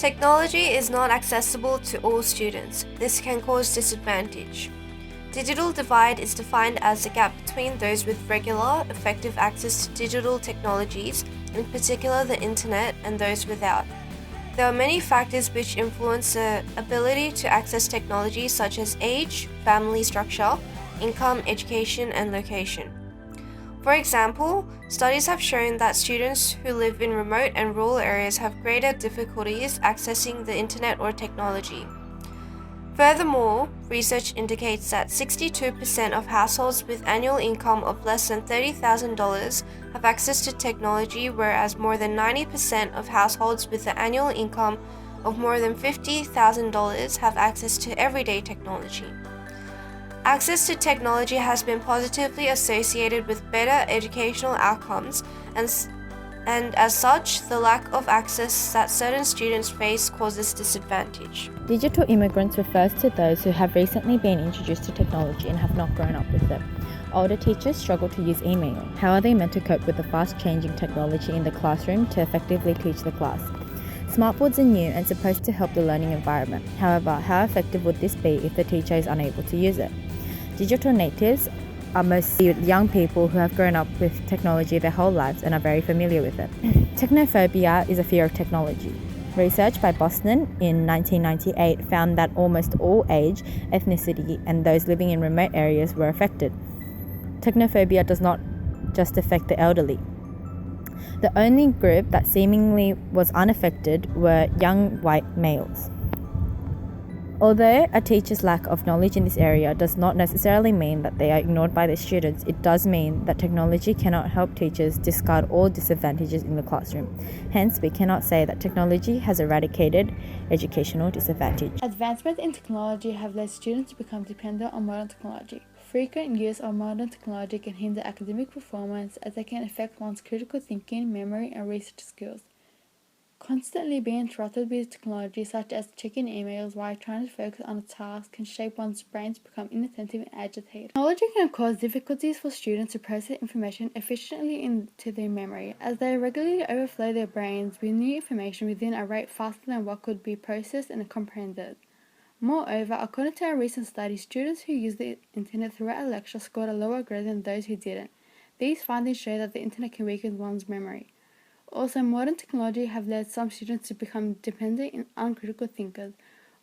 Technology is not accessible to all students. This can cause disadvantage. Digital divide is defined as the gap between those with regular, effective access to digital technologies, in particular the internet, and those without. There are many factors which influence the ability to access technology, such as age, family structure, income, education, and location. For example, studies have shown that students who live in remote and rural areas have greater difficulties accessing the internet or technology. Furthermore, research indicates that 62% of households with annual income of less than $30,000 have access to technology, whereas more than 90% of households with an annual income of more than $50,000 have access to everyday technology. Access to technology has been positively associated with better educational outcomes, and as such, the lack of access that certain students face causes disadvantage. Digital immigrants refers to those who have recently been introduced to technology and have not grown up with it. Older teachers struggle to use email. How are they meant to cope with the fast-changing technology in the classroom to effectively teach the class? Smartboards are new and supposed to help the learning environment. However, how effective would this be if the teacher is unable to use it? Digital natives are mostly young people who have grown up with technology their whole lives and are very familiar with it. Technophobia is a fear of technology. Research by Boston in 1998 found that almost all age, ethnicity, and those living in remote areas were affected. Technophobia does not just affect the elderly. The only group that seemingly was unaffected were young white males. Although a teacher's lack of knowledge in this area does not necessarily mean that they are ignored by their students, it does mean that technology cannot help teachers discard all disadvantages in the classroom. Hence, we cannot say that technology has eradicated educational disadvantage. Advancements in technology have led students to become dependent on modern technology. Frequent use of modern technology can hinder academic performance as they can affect one's critical thinking, memory, and research skills. Constantly being interrupted with technology, such as checking emails while trying to focus on a task, can shape one's brain to become inattentive and agitated. Technology can cause difficulties for students to process information efficiently into their memory, as they regularly overflow their brains with new information within a rate faster than what could be processed and comprehended. Moreover, according to a recent study, students who used the internet throughout a lecture scored a lower grade than those who didn't. These findings show that the internet can weaken one's memory. Also, modern technology have led some students to become dependent and uncritical thinkers.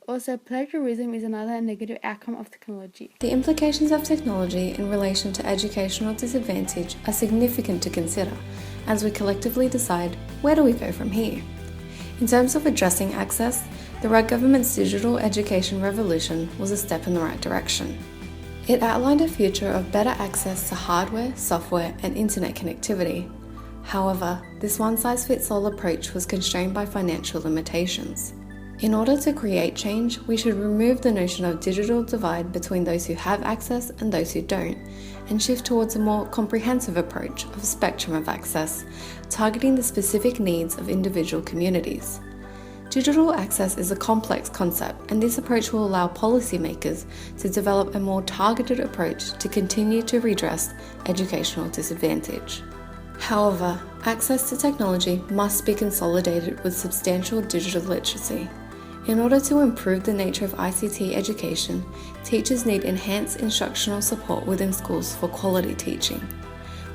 Also, plagiarism is another negative outcome of technology. The implications of technology in relation to educational disadvantage are significant to consider as we collectively decide where do we go from here. In terms of addressing access, the Rudd government's digital education revolution was a step in the right direction. It outlined a future of better access to hardware, software, and internet connectivity. However, this one-size-fits-all approach was constrained by financial limitations. In order to create change, we should remove the notion of digital divide between those who have access and those who don't, and shift towards a more comprehensive approach of spectrum of access, targeting the specific needs of individual communities. Digital access is a complex concept, and this approach will allow policymakers to develop a more targeted approach to continue to redress educational disadvantage. However, access to technology must be consolidated with substantial digital literacy. In order to improve the nature of ICT education, teachers need enhanced instructional support within schools for quality teaching.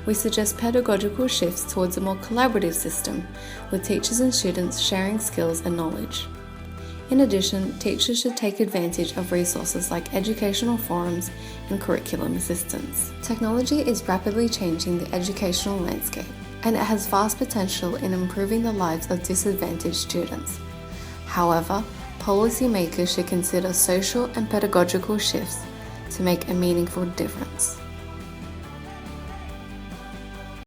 We suggest pedagogical shifts towards a more collaborative system, with teachers and students sharing skills and knowledge. In addition, teachers should take advantage of resources like educational forums and curriculum assistance. Technology is rapidly changing the educational landscape, and it has vast potential in improving the lives of disadvantaged students. However, policymakers should consider social and pedagogical shifts to make a meaningful difference.